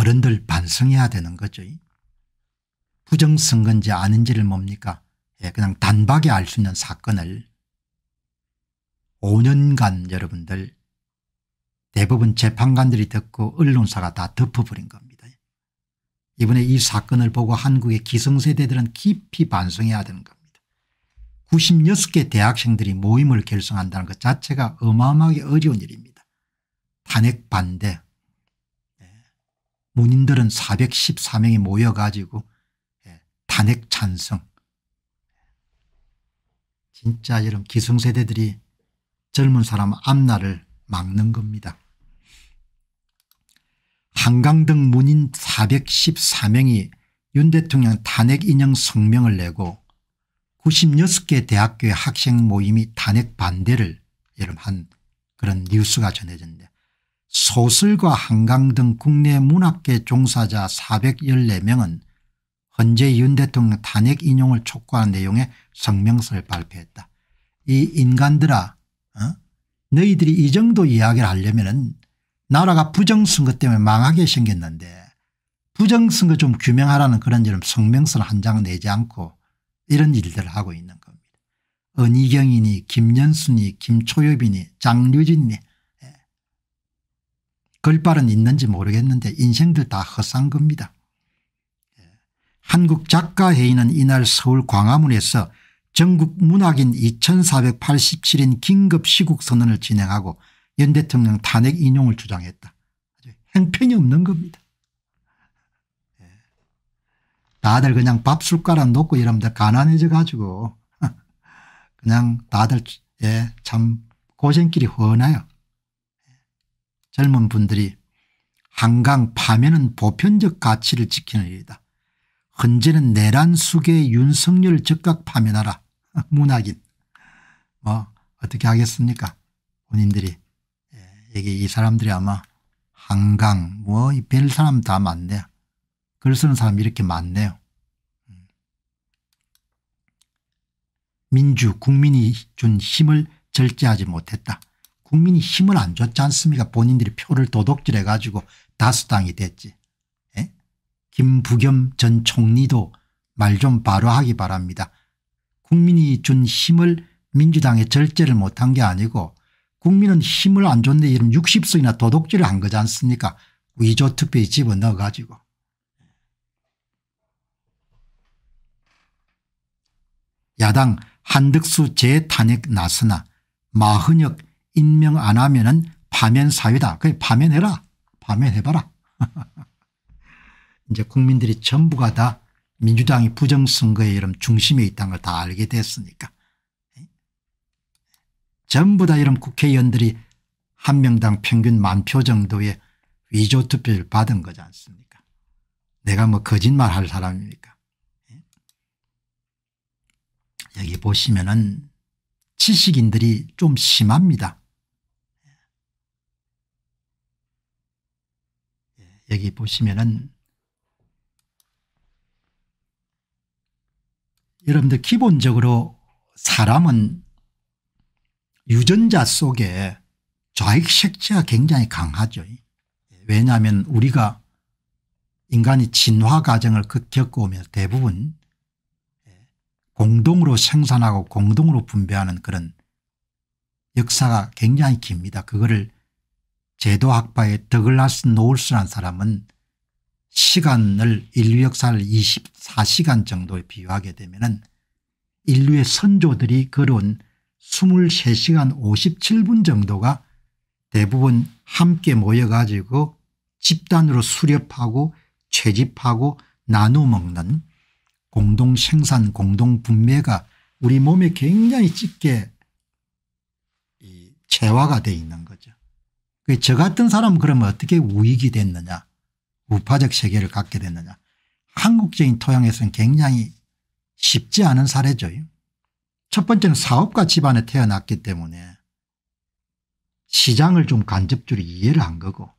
어른들 반성해야 되는 거죠. 부정선거인지 아닌지를 뭡니까? 그냥 단박에 알 수 있는 사건을 5년간 여러분들 대부분 재판관들이 듣고 언론사가 다 덮어버린 겁니다. 이번에 이 사건을 보고 한국의 기성세대들은 깊이 반성해야 되는 겁니다. 96개 대학생들이 모임을 결성한다는 것 자체가 어마어마하게 어려운 일입니다. 탄핵 반대. 문인들은 414명이 모여가지고 탄핵 찬성. 진짜 여러분 기성세대들이 젊은 사람 앞날을 막는 겁니다. 한강 등 문인 414명이 윤 대통령 탄핵 인용 성명을 내고 96개 대학교의 학생 모임이 탄핵 반대를 여러분 한 그런 뉴스가 전해졌는데 소설가 한강 등 국내 문학계 종사자 414명은 헌재 윤 대통령 탄핵 인용을 촉구하는 내용의 성명서를 발표했다. 이 인간들아 너희들이 이 정도 이야기를 하려면은 나라가 부정선거 때문에 망하게 생겼는데 부정선거 좀 규명하라는 그런 이런 성명서를 한 장 내지 않고 이런 일들을 하고 있는 겁니다. 은희경이니 김연순이 김초엽이니 장류진이 걸발은 있는지 모르겠는데 인생들 다 허상 겁니다. 한국작가회의는 이날 서울 광화문에서 전국 문학인 2487인 긴급시국선언을 진행하고 윤 대통령 탄핵 인용을 주장했다. 행편이 없는 겁니다. 다들 그냥 밥숟가락 놓고 이러면 가난해져 가지고 그냥 다들 참 고생길이 훤해요. 젊은 분들이 한강 파면은 보편적 가치를 지키는 일이다. 헌재는 내란 수계의 윤석열을 즉각 파면하라. 문학인 뭐 어떻게 하겠습니까? 본인들이 여기 이 사람들이 아마 한강 뭐 별 사람 다 많네요. 글 쓰는 사람 이렇게 많네요. 민주 국민이 준 힘을 절제하지 못했다. 국민이 힘을 안 줬지 않습니까? 본인들이 표를 도둑질해 가지고 다수당이 됐지. 김부겸 전 총리도 말 좀 바로 하기 바랍니다. 국민이 준 힘을 민주당에 절제를 못한 게 아니고 국민은 힘을 안 줬는데 이런 60석이나 도둑질을 한 거지 않습니까? 위조투표에 집어넣어 가지고. 야당 한덕수 재탄핵 나서나 마흔혁 임명 안 하면은 파면 사유다. 그래 파면해라. 파면해봐라. 이제 국민들이 전부가 다 민주당이 부정선거의 이런 중심에 있다는 걸 다 알게 됐으니까. 전부 다 이런 국회의원들이 한 명당 평균 10,000표 정도의 위조투표를 받은 거지 않습니까? 내가 뭐 거짓말 할 사람입니까? 여기 보시면은 지식인들이 좀 심합니다. 여기 보시면은 여러분들 기본적으로 사람은 유전자 속에 좌익 색채가 굉장히 강하죠. 왜냐하면 우리가 인간이 진화 과정을 겪어오면서 대부분 공동으로 생산하고 공동으로 분배하는 그런 역사가 굉장히 깁니다. 그거를 제도학파의 더글라스 노울스라는 사람은 시간을 인류 역사를 24시간 정도에 비유하게 되면은 인류의 선조들이 걸어온 23시간 57분 정도가 대부분 함께 모여가지고 집단으로 수렵하고 채집하고 나누어 먹는 공동생산 공동분배가 우리 몸에 굉장히 짙게 체화가 되어 있는 거죠. 저 같은 사람은 그러면 어떻게 우익이 됐느냐 우파적 세계를 갖게 됐느냐. 한국적인 토양에서는 굉장히 쉽지 않은 사례죠. 첫 번째는 사업가 집안에 태어났기 때문에 시장을 좀 간접적으로 이해를 한 거고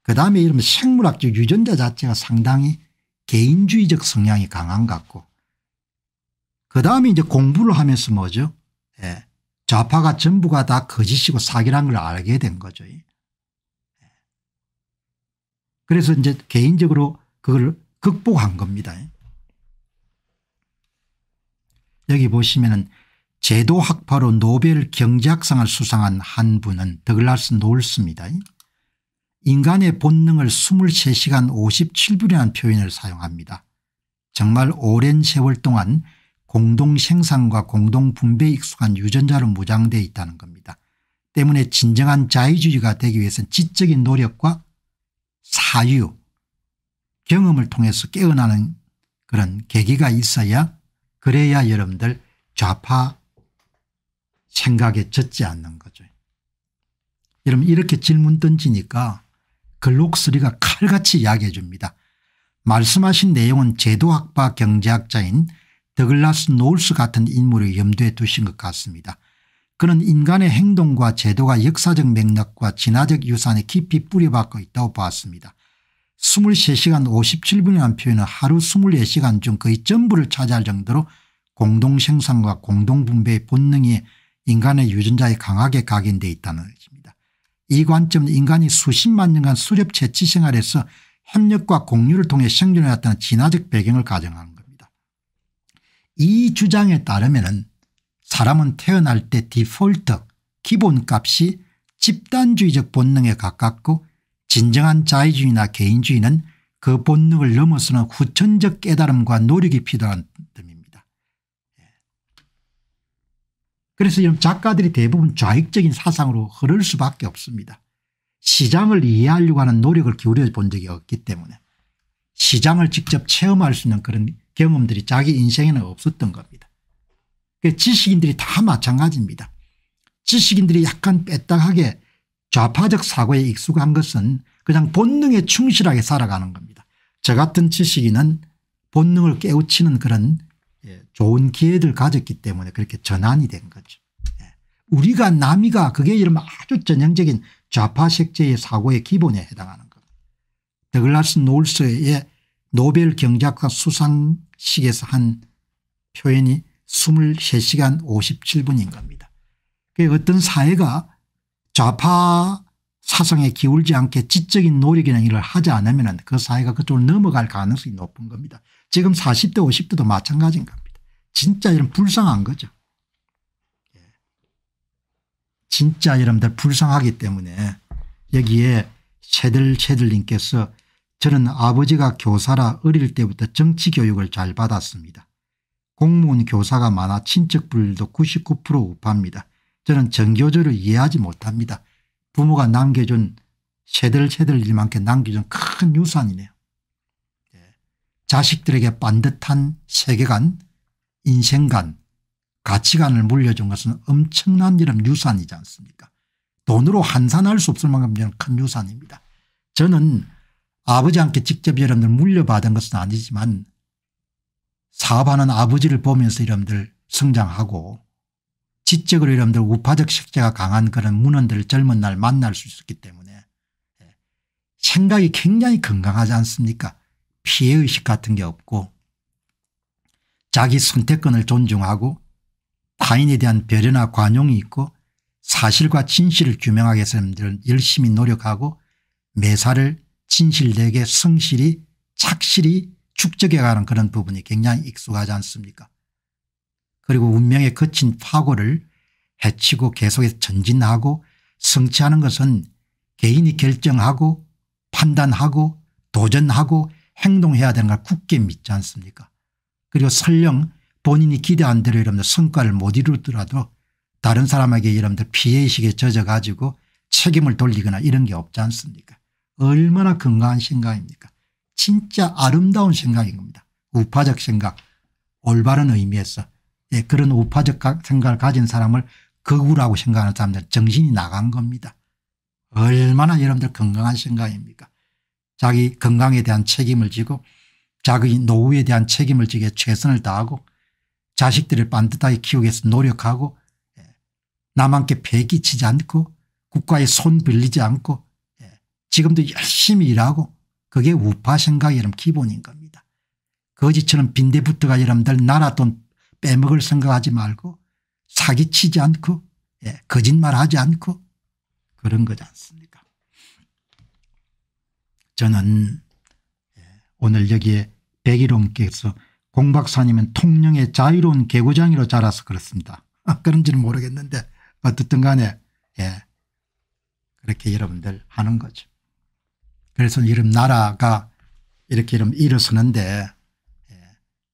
그다음에 이러면 생물학적 유전자 자체가 상당히 개인주의적 성향이 강한 것 같고 그다음에 이제 공부를 하면서 뭐죠. 좌파가 전부가 다 거짓이고 사기란 걸 알게 된 거죠. 그래서 이제 개인적으로 그걸 극복한 겁니다. 여기 보시면은 제도학파로 노벨 경제학상을 수상한 한 분은 더글라스 노울스입니다. 인간의 본능을 23시간 57분이라는 표현을 사용합니다. 정말 오랜 세월 동안 공동생산과 공동분배에 익숙한 유전자로 무장되어 있다는 겁니다. 때문에 진정한 자유주의가 되기 위해서는 지적인 노력과 사유, 경험을 통해서 깨어나는 그런 계기가 있어야, 그래야 여러분들 좌파 생각에 젖지 않는 거죠. 여러분 이렇게 질문 던지니까 글록스리가 칼같이 이야기해 줍니다. 말씀하신 내용은 제도학파 경제학자인 더글라스 노울스 같은 인물을 염두에 두신 것 같습니다. 그는 인간의 행동과 제도가 역사적 맥락과 진화적 유산에 깊이 뿌려박고 있다고 보았습니다. 23시간 57분이라는 표현은 하루 24시간 중 거의 전부를 차지할 정도로 공동생산과 공동분배의 본능이 인간의 유전자에 강하게 각인되어 있다는 것입니다. 이 관점은 인간이 수십만 년간 수렵 채취 생활에서 협력과 공유를 통해 생존해왔다는 진화적 배경을 가정한 겁니다. 이 주장에 따르면 사람은 태어날 때 디폴트 기본값이 집단주의적 본능에 가깝고 진정한 자유주의나 개인주의는 그 본능을 넘어서는 후천적 깨달음과 노력이 필요한 셈입니다. 그래서 이런 작가들이 대부분 좌익적인 사상으로 흐를 수밖에 없습니다. 시장을 이해하려고 하는 노력을 기울여 본 적이 없기 때문에 시장을 직접 체험할 수 있는 그런 경험들이 자기 인생에는 없었던 겁니다. 지식인들이 다 마찬가지입니다. 지식인들이 약간 빼딱하게 좌파적 사고에 익숙한 것은 그냥 본능에 충실하게 살아가는 겁니다. 저 같은 지식인은 본능을 깨우치는 그런 좋은 기회를 가졌기 때문에 그렇게 전환이 된 거죠. 우리가 남이가 그게 이러면 아주 전형적인 좌파 색재의 사고의 기본에 해당하는 겁니다. 더글라스 노울스의 노벨 경제학상 수상식에서 한 표현이 23시간 57분인 겁니다. 어떤 사회가 좌파 사상에 기울지 않게 지적인 노력이나 일을 하지 않으면 그 사회가 그쪽으로 넘어갈 가능성이 높은 겁니다. 지금 40대 50대도 마찬가지인 겁니다. 진짜 이런 불쌍한 거죠. 진짜 여러분들 불쌍하기 때문에 여기에 채들님께서 저는 아버지가 교사라 어릴 때부터 정치 교육을 잘 받았습니다. 공무원 교사가 많아 친척 분들도 99% 우파입니다. 저는 정교조를 이해하지 못합니다. 부모가 남겨준 채들님한테 남겨준 큰 유산이네요. 자식들에게 반듯한 세계관, 인생관, 가치관을 물려준 것은 엄청난 이런 유산이지 않습니까? 돈으로 환산할 수 없을 만큼 큰 유산입니다. 저는 아버지한테 직접 여러분들 물려받은 것은 아니지만 사업하는 아버지를 보면서 여러분들 성장하고 지적으로 여러분들 우파적 색채가 강한 그런 문헌들을 젊은 날 만날 수 있었기 때문에 생각이 굉장히 건강하지 않습니까? 피해의식 같은 게 없고 자기 선택권을 존중하고 타인에 대한 배려나 관용이 있고 사실과 진실을 규명하기 위해서 여러분들은 열심히 노력하고 매사를 진실되게 성실히 착실히 축적해가는 그런 부분이 굉장히 익숙하지 않습니까? 그리고 운명의 거친 파고를 헤치고 계속해서 전진하고 성취하는 것은 개인이 결정하고 판단하고 도전하고 행동해야 되는 걸 굳게 믿지 않습니까? 그리고 설령 본인이 기대한 대로 여러분들 성과를 못 이루더라도 다른 사람에게 여러분들 피해의식에 젖어 가지고 책임을 돌리거나 이런 게 없지 않습니까? 얼마나 건강한 생각입니까? 진짜 아름다운 생각인 겁니다. 우파적 생각, 올바른 의미에서. 그런 우파적 생각을 가진 사람을 거구라고 생각하는 사람들은 정신이 나간 겁니다. 얼마나 여러분들 건강한 생각입니까? 자기 건강에 대한 책임을 지고 자기 노후에 대한 책임을 지게 최선을 다하고 자식들을 반듯하게 키우기 위해서 노력하고 남한테 폐 끼치지 않고 국가에 손 빌리지 않고 지금도 열심히 일하고 그게 우파 생각이 여러분 기본인 겁니다. 거지처럼 빈대부터가 여러분들 나라 돈 빼먹을 생각하지 말고 사기치지 않고 거짓말하지 않고 그런 거지 않습니까? 저는 오늘 여기에 백일홍께서 공 박사님은 통영의 자유로운 개구장이로 자라서 그렇습니다. 그런지는 모르겠는데 어떻든 간에 그렇게 여러분들 하는 거죠. 그래서 이런 나라가 이렇게 이러면 일어서는데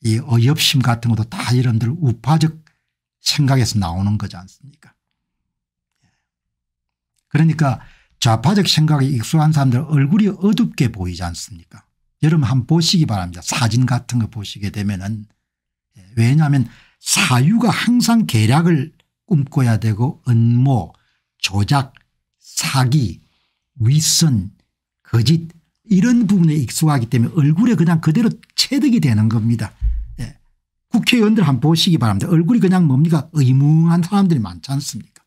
이 어이없심 같은 것도 다 여러분들 우파적 생각에서 나오는 거지 않습니까? 그러니까 좌파적 생각에 익숙한 사람들 얼굴이 어둡게 보이지 않습니까? 여러분 한번 보시기 바랍니다. 사진 같은 거 보시게 되면은. 왜냐하면 사유가 항상 계략을 꿈꿔야 되고 음모, 조작, 사기, 윗선, 거짓 이런 부분에 익숙하기 때문에 얼굴에 그냥 그대로 체득이 되는 겁니다. 국회의원들 한번 보시기 바랍니다. 얼굴이 그냥 뭡니까? 의무한 사람들이 많지 않습니까?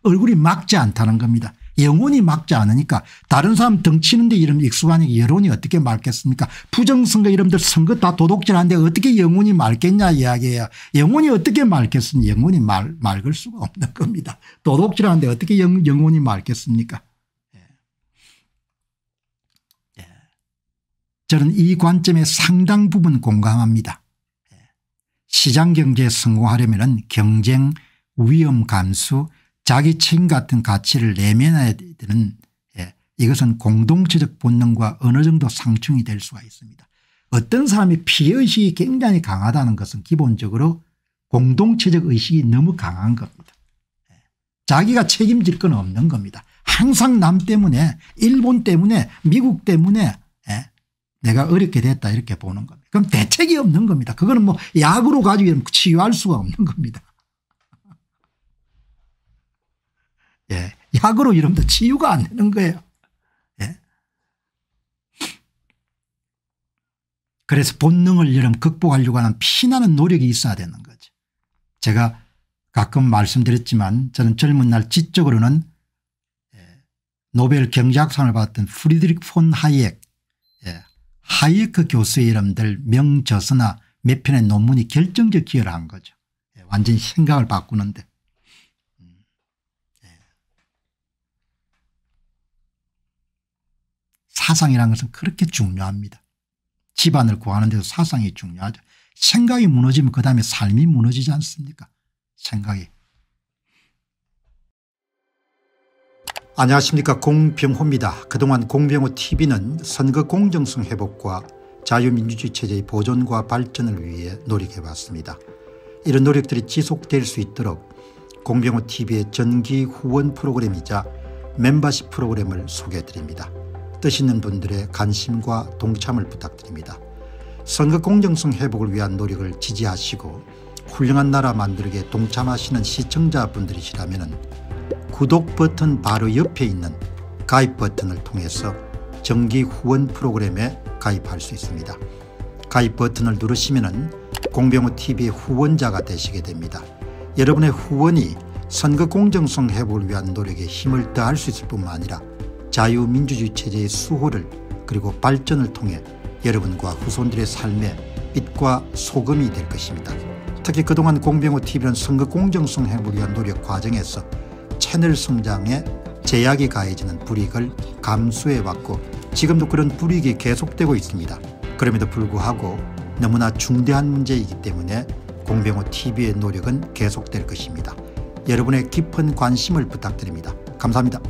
얼굴이 막지 않다는 겁니다. 영혼이 막지 않으니까 다른 사람 덩치는데 이름 익숙하니까 여론이 어떻게 맑겠습니까? 부정선거 이름들 선거 다 도둑질하는데 어떻게 영혼이 맑겠냐 이야기예요. 영혼이 어떻게 맑겠습니까? 영혼이 맑을 수가 없는 겁니다. 도둑질하는데 어떻게 영혼이 맑겠습니까? 저는 이 관점에 상당 부분 공감합니다. 시장경제에 성공하려면 경쟁, 위험 감수, 자기 책임 같은 가치를 내면해야 되는 이것은 공동체적 본능과 어느 정도 상충이 될 수가 있습니다. 어떤 사람이 피해의식이 굉장히 강하다는 것은 기본적으로 공동체적 의식이 너무 강한 겁니다. 자기가 책임질 건 없는 겁니다. 항상 남 때문에 일본 때문에 미국 때문에 내가 어렵게 됐다 이렇게 보는 겁니다. 그럼 대책이 없는 겁니다. 그거는 뭐 약으로 가지고 치유할 수가 없는 겁니다. 약으로 이러면 치유가 안 되는 거예요. 그래서 본능을 여러분 극복하려고 하는 피나는 노력이 있어야 되는 거죠. 제가 가끔 말씀드렸지만 저는 젊은 날 지적으로는 노벨 경제학상을 받았던 프리드리히 폰 하이에크 하이에크 교수의 이름들 명저서나 몇 편의 논문이 결정적 기여를 한 거죠. 완전히 생각을 바꾸는데. 사상이라는 것은 그렇게 중요합니다. 집안을 구하는 데도 사상이 중요하죠. 생각이 무너지면 그다음에 삶이 무너지지 않습니까? 생각이. 안녕하십니까, 공병호입니다. 그동안 공병호 TV는 선거 공정성 회복과 자유민주주의 체제의 보존과 발전을 위해 노력해왔습니다. 이런 노력들이 지속될 수 있도록 공병호 TV의 정기 후원 프로그램이자 멤버십 프로그램을 소개해드립니다. 뜻 있는 분들의 관심과 동참을 부탁드립니다. 선거 공정성 회복을 위한 노력을 지지하시고 훌륭한 나라 만들기에 동참하시는 시청자분들이시라면 구독 버튼 바로 옆에 있는 가입 버튼을 통해서 정기 후원 프로그램에 가입할 수 있습니다. 가입 버튼을 누르시면 공병호TV의 후원자가 되시게 됩니다. 여러분의 후원이 선거 공정성 회복을 위한 노력에 힘을 더할 수 있을 뿐만 아니라 자유민주주의 체제의 수호를 그리고 발전을 통해 여러분과 후손들의 삶에 빛과 소금이 될 것입니다. 특히 그동안 공병호TV는 선거 공정성 회복을 위한 노력 과정에서 채널 성장에 제약이 가해지는 불이익을 감수해왔고 지금도 그런 불이익이 계속되고 있습니다. 그럼에도 불구하고 너무나 중대한 문제이기 때문에 공병호TV의 노력은 계속될 것입니다. 여러분의 깊은 관심을 부탁드립니다. 감사합니다.